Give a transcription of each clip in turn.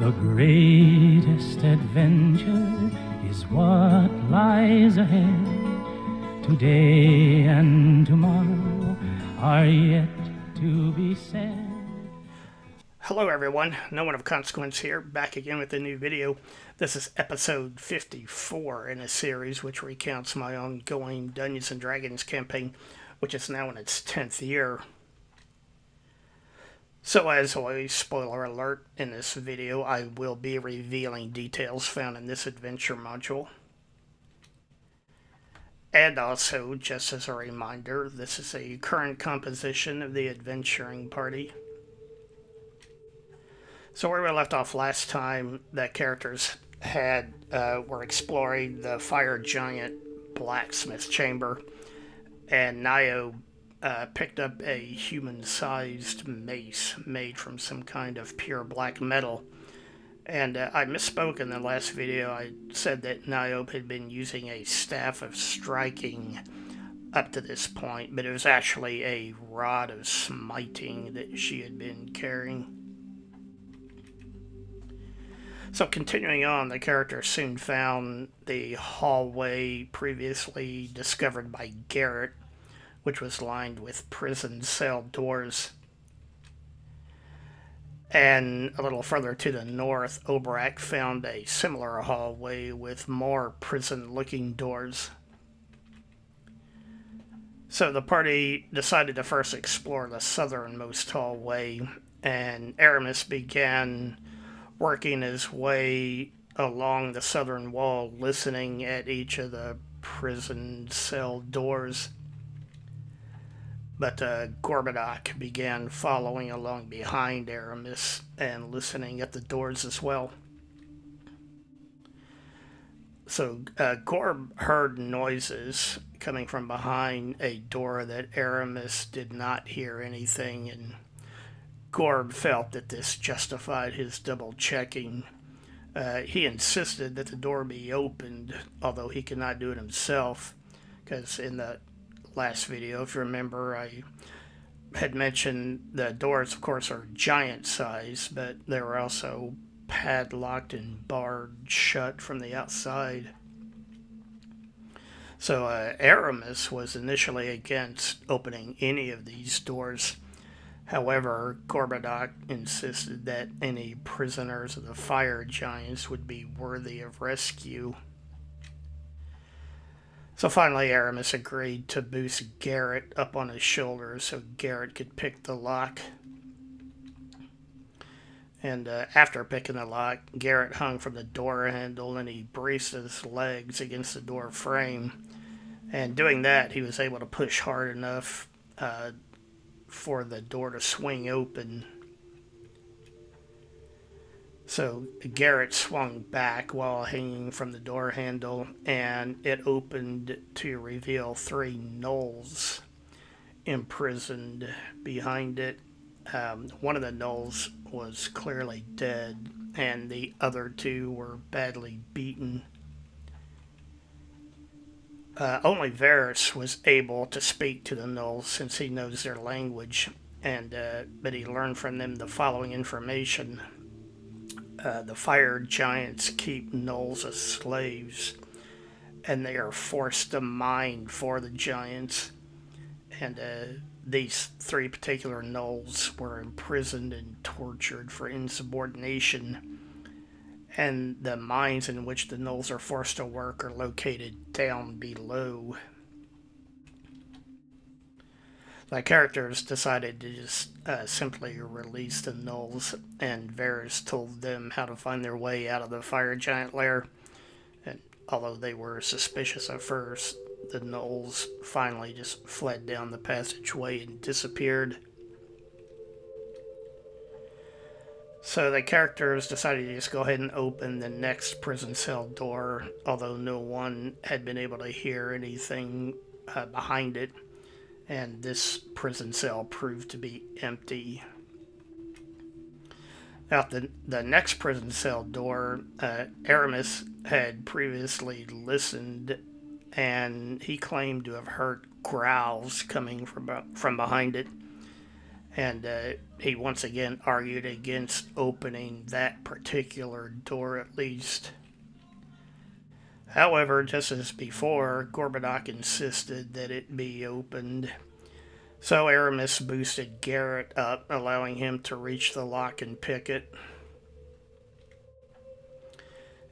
The greatest adventure is what lies ahead. Today and tomorrow are yet to be said. Hello everyone, No One of Consequence here, back again with a new video. This is episode 54 in a series which recounts my ongoing Dungeons & Dragons campaign, which is now in its 10th year. So as always, spoiler alert, in this video I will be revealing details found in this adventure module. And also, just as a reminder, this is a current composition of the adventuring party. So where we left off last time, the characters were exploring the fire giant blacksmith chamber, and Nio picked up a human-sized mace made from some kind of pure black metal. And I misspoke in the last video. I said that Niobe had been using a staff of striking up to this point, but it was actually a rod of smiting that she had been carrying. So continuing on, the character soon found the hallway previously discovered by Garrett, which was lined with prison cell doors. And a little further to the north, Obrak found a similar hallway with more prison-looking doors. So the party decided to first explore the southernmost hallway, and Aramis began working his way along the southern wall, listening at each of the prison cell doors. But Gorbadoc began following along behind Aramis and listening at the doors as well. So Gorb heard noises coming from behind a door that Aramis did not hear anything, and Gorb felt that this justified his double checking. He insisted that the door be opened, although he could not do it himself, because in the last video, if you remember, I had mentioned the doors, of course, are giant size, but they were also padlocked and barred shut from the outside. So Aramis was initially against opening any of these doors. However, Gorbadoc insisted that any prisoners of the fire giants would be worthy of rescue. So finally, Aramis agreed to boost Garrett up on his shoulders so Garrett could pick the lock. And after picking the lock, Garrett hung from the door handle and he braced his legs against the door frame. And doing that, he was able to push hard enough for the door to swing open. So Garrett swung back while hanging from the door handle, and it opened to reveal three gnolls imprisoned behind it. One of the gnolls was clearly dead, and the other two were badly beaten. Only Varys was able to speak to the gnolls since he knows their language, but he learned from them the following information. The fire giants keep gnolls as slaves, and they are forced to mine for the giants. And these three particular gnolls were imprisoned and tortured for insubordination. And the mines in which the gnolls are forced to work are located down below. The characters decided to just simply release the gnolls, and Varys told them how to find their way out of the fire giant lair. And although they were suspicious at first, the gnolls finally just fled down the passageway and disappeared. So the characters decided to just go ahead and open the next prison cell door, although no one had been able to hear anything behind it. And this prison cell proved to be empty. Out the next prison cell door, Aramis had previously listened, and he claimed to have heard growls coming from behind it. And he once again argued against opening that particular door at least. However, just as before, Gorbadoc insisted that it be opened. So Aramis boosted Garrett up, allowing him to reach the lock and pick it.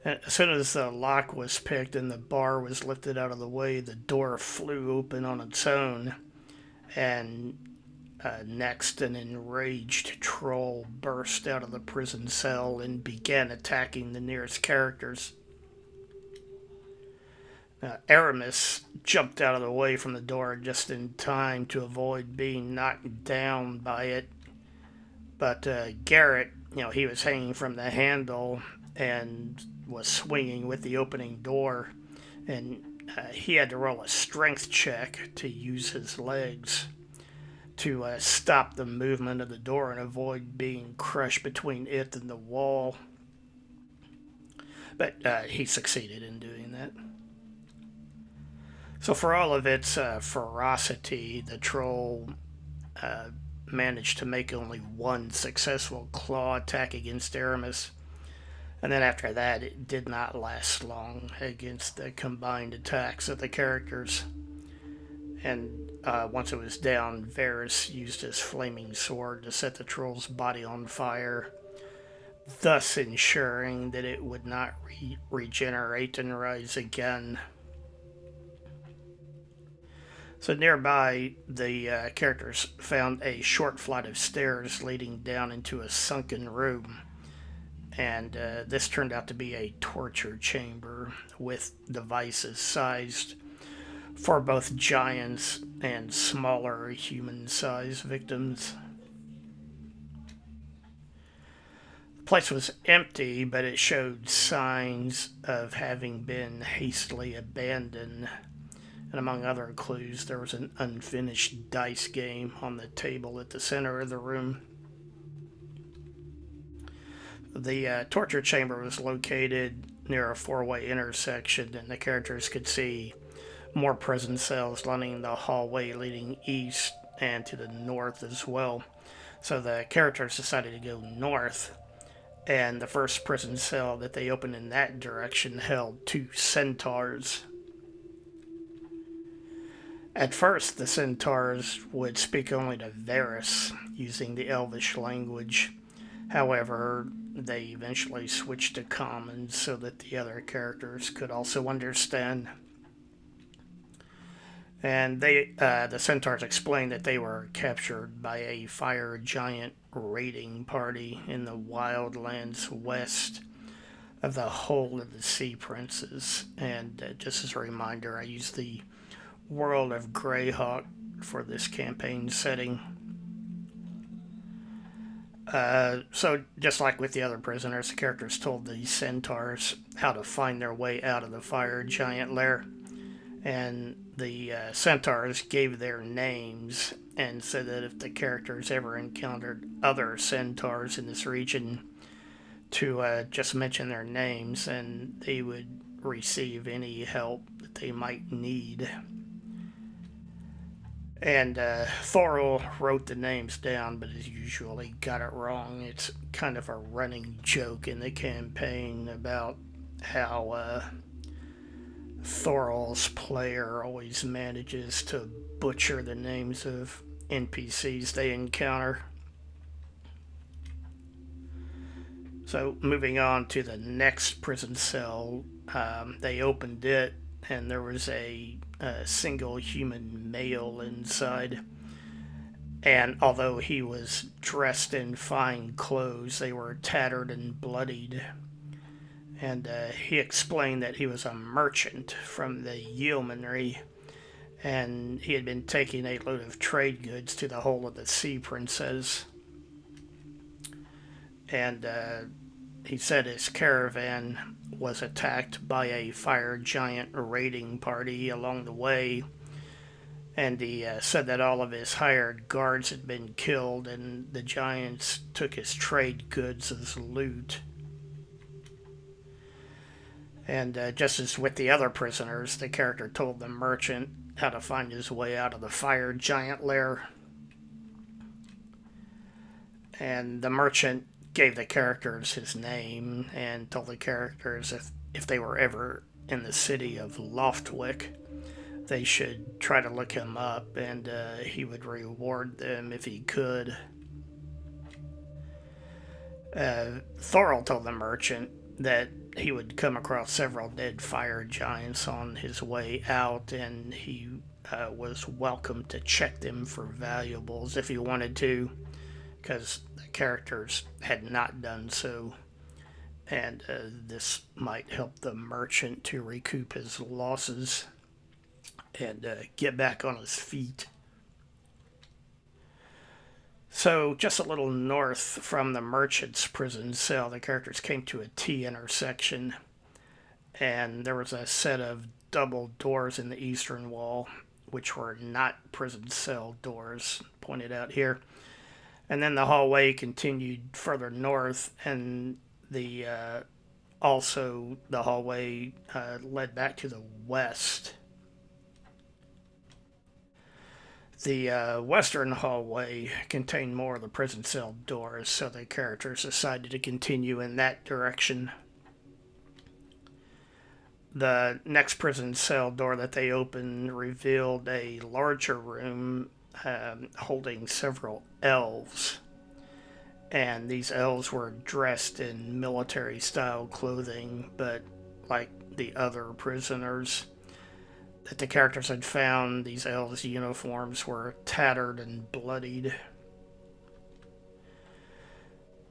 As soon as the lock was picked and the bar was lifted out of the way, the door flew open on its own. And next, an enraged troll burst out of the prison cell and began attacking the nearest characters. Aramis jumped out of the way from the door just in time to avoid being knocked down by it. But Garrett, he was hanging from the handle and was swinging with the opening door, and he had to roll a strength check to use his legs to stop the movement of the door and avoid being crushed between it and the wall. But he succeeded in doing that. So, for all of its ferocity, the troll managed to make only one successful claw attack against Aramis. And then after that, it did not last long against the combined attacks of the characters. And once it was down, Varys used his flaming sword to set the troll's body on fire, thus ensuring that it would not regenerate and rise again. So nearby, the characters found a short flight of stairs leading down into a sunken room. And this turned out to be a torture chamber with devices sized for both giants and smaller human-sized victims. The place was empty, but it showed signs of having been hastily abandoned. And among other clues, there was an unfinished dice game on the table at the center of the room. The torture chamber was located near a four-way intersection, and the characters could see more prison cells lining the hallway leading east and to the north as well. So the characters decided to go north, and the first prison cell that they opened in that direction held two centaurs. At first, the centaurs would speak only to Varys, using the Elvish language. However, they eventually switched to Common so that the other characters could also understand. And the centaurs explained that they were captured by a fire giant raiding party in the wildlands west of the Hold of the Sea Princes. And just as a reminder, I used the world of Greyhawk for this campaign setting. So just like with the other prisoners, the characters told the centaurs how to find their way out of the fire giant lair. And the centaurs gave their names and said that if the characters ever encountered other centaurs in this region, to just mention their names and they would receive any help that they might need. And Thorol wrote the names down, but as usual, he got it wrong. It's kind of a running joke in the campaign about how Thorol's player always manages to butcher the names of NPCs they encounter. So moving on to the next prison cell, they opened it and there was a single human male inside. And although he was dressed in fine clothes, they were tattered and bloodied. And he explained that he was a merchant from the yeomanry, and he had been taking a load of trade goods to the Hold of the Sea Princes. And he said his caravan was attacked by a fire giant raiding party along the way, and he said that all of his hired guards had been killed and the giants took his trade goods as loot. And just as with the other prisoners, the character told the merchant how to find his way out of the fire giant lair. And the merchant gave the characters his name and told the characters if they were ever in the city of Loftwick, they should try to look him up, and he would reward them if he could. Thorol told the merchant that he would come across several dead fire giants on his way out, and he was welcome to check them for valuables if he wanted to, because the characters had not done so, and this might help the merchant to recoup his losses and get back on his feet. So, just a little north from the merchant's prison cell, the characters came to a T intersection, and there was a set of double doors in the eastern wall, which were not prison cell doors, pointed out here. And then the hallway continued further north, and the hallway led back to the west. The western hallway contained more of the prison cell doors, so the characters decided to continue in that direction. The next prison cell door that they opened revealed a larger room holding several elves. And these elves were dressed in military style clothing, but like the other prisoners that the characters had found, these elves' uniforms were tattered and bloodied.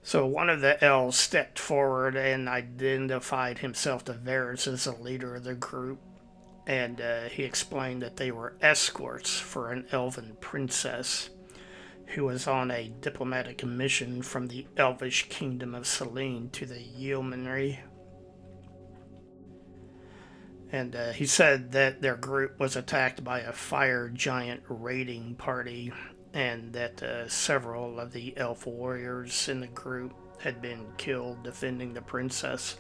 So one of the elves stepped forward and identified himself to Varys as the leader of the group, and he explained that they were escorts for an elven princess who was on a diplomatic mission from the elvish kingdom of Selene to the Yeomanry. And he said that their group was attacked by a fire giant raiding party, and that several of the elf warriors in the group had been killed defending the princess.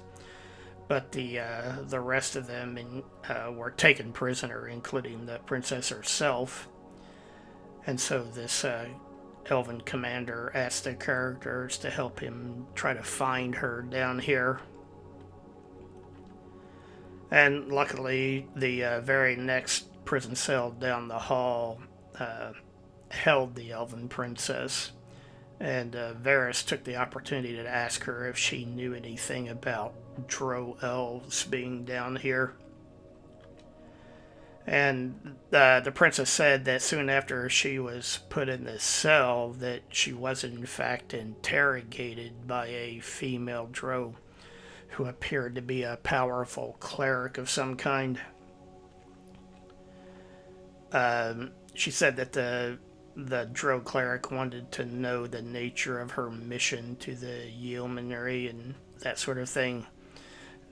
But the rest of them were taken prisoner, including the princess herself. And so this elven commander asked the characters to help him try to find her down here. And luckily, the very next prison cell down the hall held the elven princess. And Varys took the opportunity to ask her if she knew anything about drow elves being down here. And the princess said that soon after she was put in the cell, that she was in fact interrogated by a female drow who appeared to be a powerful cleric of some kind. She said that the drow cleric wanted to know the nature of her mission to the yeomanry and that sort of thing.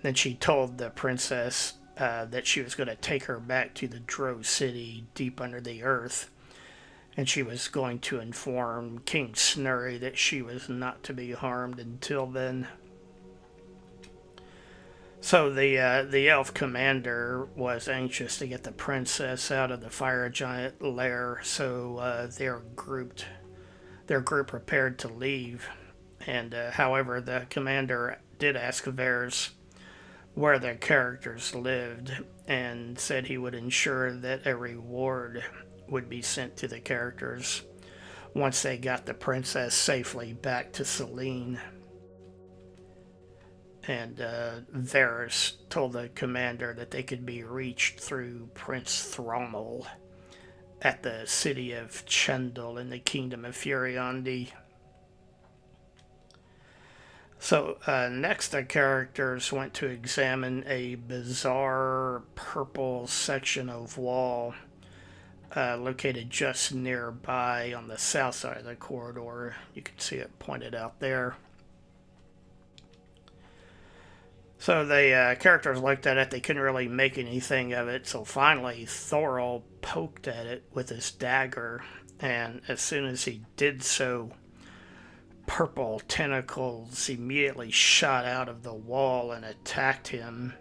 Then she told the princess that she was going to take her back to the drow city deep under the earth, and she was going to inform King Snurry that she was not to be harmed until then. So the elf commander was anxious to get the princess out of the fire giant lair, so their group prepared to leave. And however, the commander did ask Varys where the characters lived, and said he would ensure that a reward would be sent to the characters once they got the princess safely back to Selene. And Varys told the commander that they could be reached through Prince Thrommel at the city of Chendel in the kingdom of Furiondi. So next, the characters went to examine a bizarre purple section of wall located just nearby on the south side of the corridor. You can see it pointed out there. So the characters looked at it. They couldn't really make anything of it. So finally, Thorol poked at it with his dagger. And as soon as he did so, purple tentacles immediately shot out of the wall and attacked him.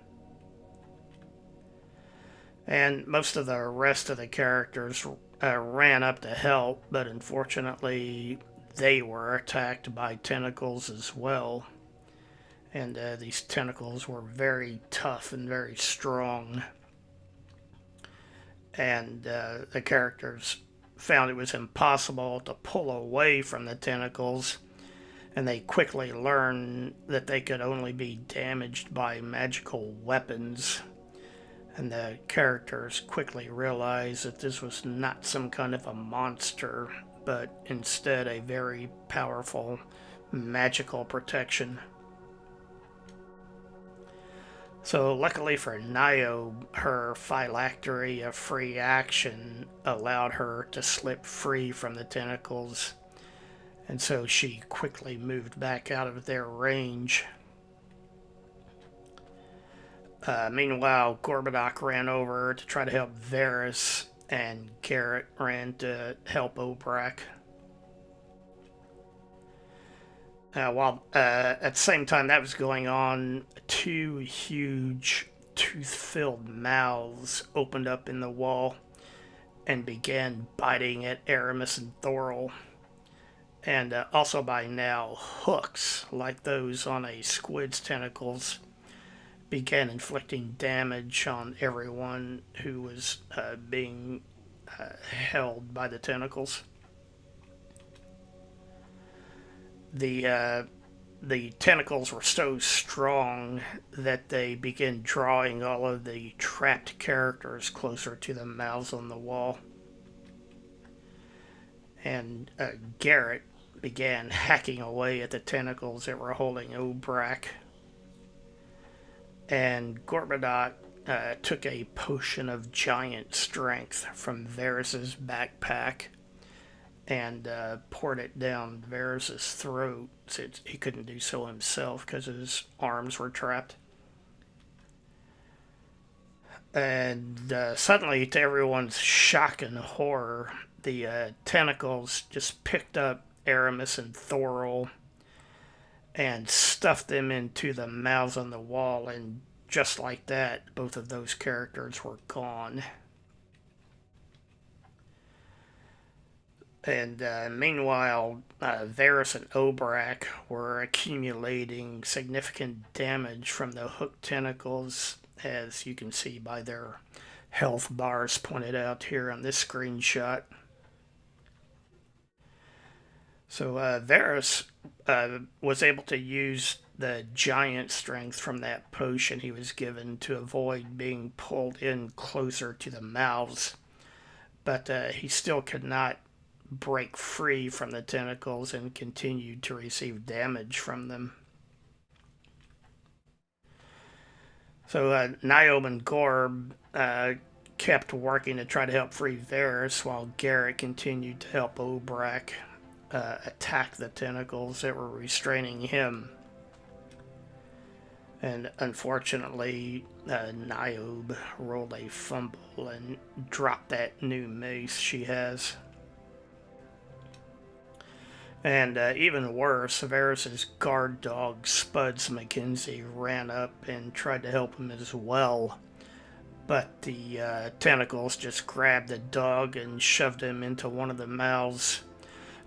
And most of the rest of the characters ran up to help, but unfortunately, they were attacked by tentacles as well. And these tentacles were very tough and very strong. And the characters found it was impossible to pull away from the tentacles, and they quickly learned that they could only be damaged by magical weapons. And the characters quickly realized that this was not some kind of a monster, but instead a very powerful magical protection. So luckily for Niobe, her phylactery of free action allowed her to slip free from the tentacles, and so she quickly moved back out of their range. Meanwhile, Gorbadoc ran over to try to help Varys, and Garrett ran to help Obrak. While at the same time that was going on, two huge tooth-filled mouths opened up in the wall and began biting at Aramis and Thorol. And also by now, hooks, like those on a squid's tentacles, began inflicting damage on everyone who was being held by the tentacles. The tentacles were so strong that they began drawing all of the trapped characters closer to the mouths on the wall. And Garrett began hacking away at the tentacles that were holding Obrak. And Gorbadoc took a potion of giant strength from Varys' backpack and poured it down Varys' throat, since he couldn't do so himself because his arms were trapped. And suddenly, to everyone's shock and horror, the tentacles just picked up Aramis and Thorol and stuffed them into the mouths on the wall, and just like that, both of those characters were gone. And meanwhile, Varys and Obrak were accumulating significant damage from the hooked tentacles, as you can see by their health bars pointed out here on this screenshot. So Varys was able to use the giant strength from that potion he was given to avoid being pulled in closer to the mouths, but he still could not break free from the tentacles and continued to receive damage from them. So Niobe and Gorb kept working to try to help free Varys, while Garrett continued to help Obrak attack the tentacles that were restraining him. And unfortunately, Niobe rolled a fumble and dropped that new mace she has. And even worse, Varys' guard dog, Spuds Mackenzie, ran up and tried to help him as well. But the tentacles just grabbed the dog and shoved him into one of the mouths,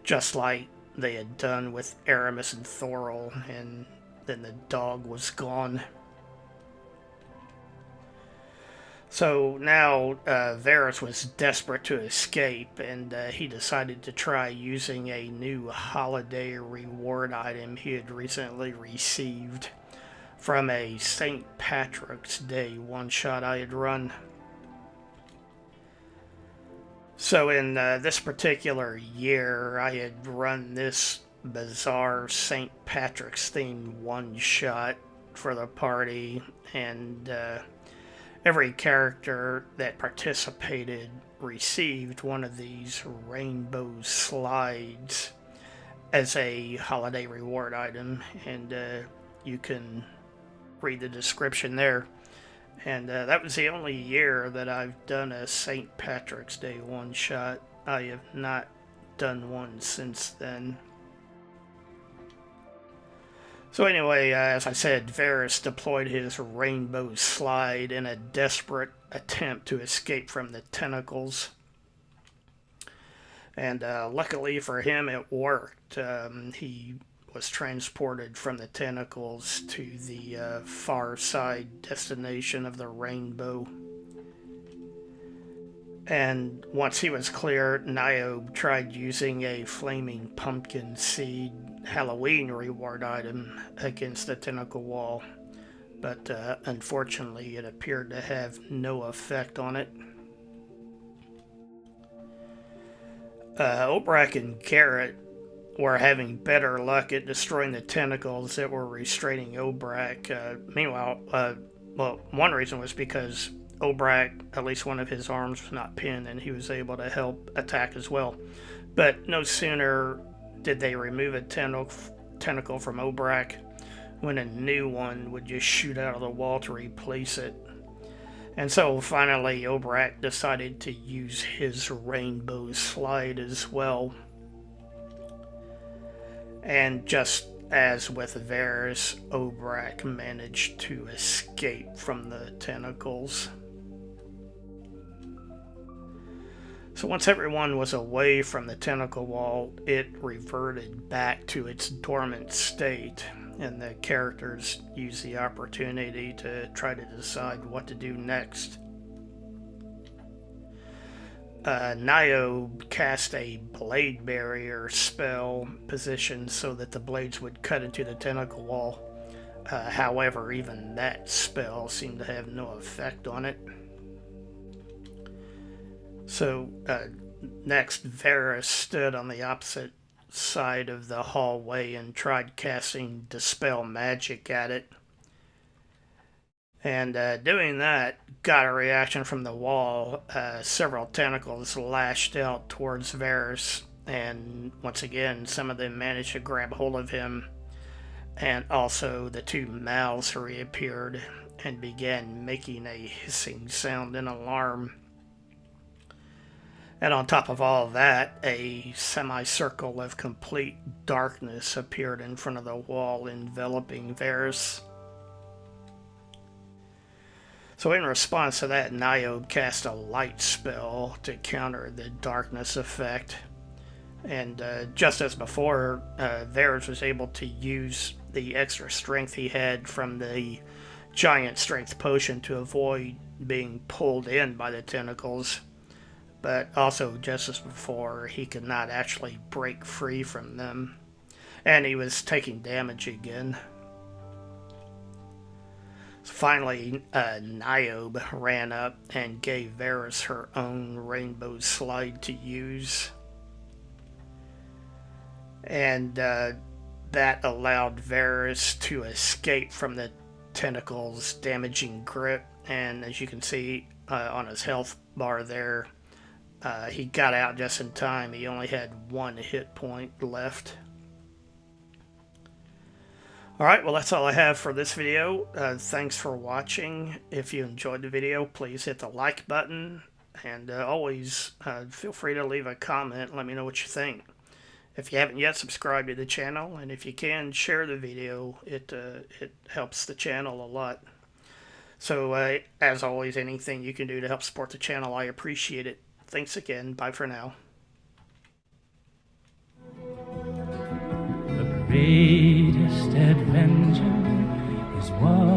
just like they had done with Aramis and Thorol, and then the dog was gone. So now Varys was desperate to escape, and he decided to try using a new holiday reward item he had recently received from a St. Patrick's Day one-shot I had run. So in this particular year, I had run this bizarre St. Patrick's themed one-shot for the party, and every character that participated received one of these rainbow slides as a holiday reward item, and you can read the description there. And that was the only year that I've done a St. Patrick's Day one-shot. I have not done one since then. So anyway, as I said, Varys deployed his rainbow slide in a desperate attempt to escape from the tentacles. And luckily for him, it worked. He was transported from the tentacles to the far side destination of the rainbow. And once he was clear, Niobe tried using a flaming pumpkin seed Halloween reward item against the tentacle wall, but unfortunately it appeared to have no effect on it. Obrak and Garrett were having better luck at destroying the tentacles that were restraining Obrak. Meanwhile, one reason was because Obrak, at least one of his arms was not pinned, and he was able to help attack as well. But no sooner did they remove a tentacle from Obrak when a new one would just shoot out of the wall to replace it. And so finally, Obrak decided to use his rainbow slide as well. And just as with Varys, Obrak managed to escape from the tentacles. So once everyone was away from the tentacle wall, it reverted back to its dormant state, and the characters used the opportunity to try to decide what to do next. Niobe cast a blade barrier spell positioned so that the blades would cut into the tentacle wall. However, even that spell seemed to have no effect on it. So next, Varys stood on the opposite side of the hallway and tried casting Dispel Magic at it. And doing that got a reaction from the wall. Several tentacles lashed out towards Varys, and once again, some of them managed to grab hold of him. And also, the two mouths reappeared and began making a hissing sound in alarm. And on top of all of that, a semicircle of complete darkness appeared in front of the wall, enveloping Varys. So in response to that, Niobe cast a light spell to counter the darkness effect. And just as before, Varys was able to use the extra strength he had from the giant strength potion to avoid being pulled in by the tentacles. But also, just as before, he could not actually break free from them. And he was taking damage again. So finally, Niobe ran up and gave Varys her own rainbow slide to use. And that allowed Varys to escape from the tentacles' damaging grip. And as you can see on his health bar there, he got out just in time. He only had 1 hit point left. Alright, well that's all I have for this video. Thanks for watching. If you enjoyed the video, please hit the like button. And always feel free to leave a comment and let me know what you think. If you haven't yet, subscribe to the channel. And if you can, share the video. It helps the channel a lot. So as always, anything you can do to help support the channel, I appreciate it. Thanks again. Bye for now. The greatest adventure is what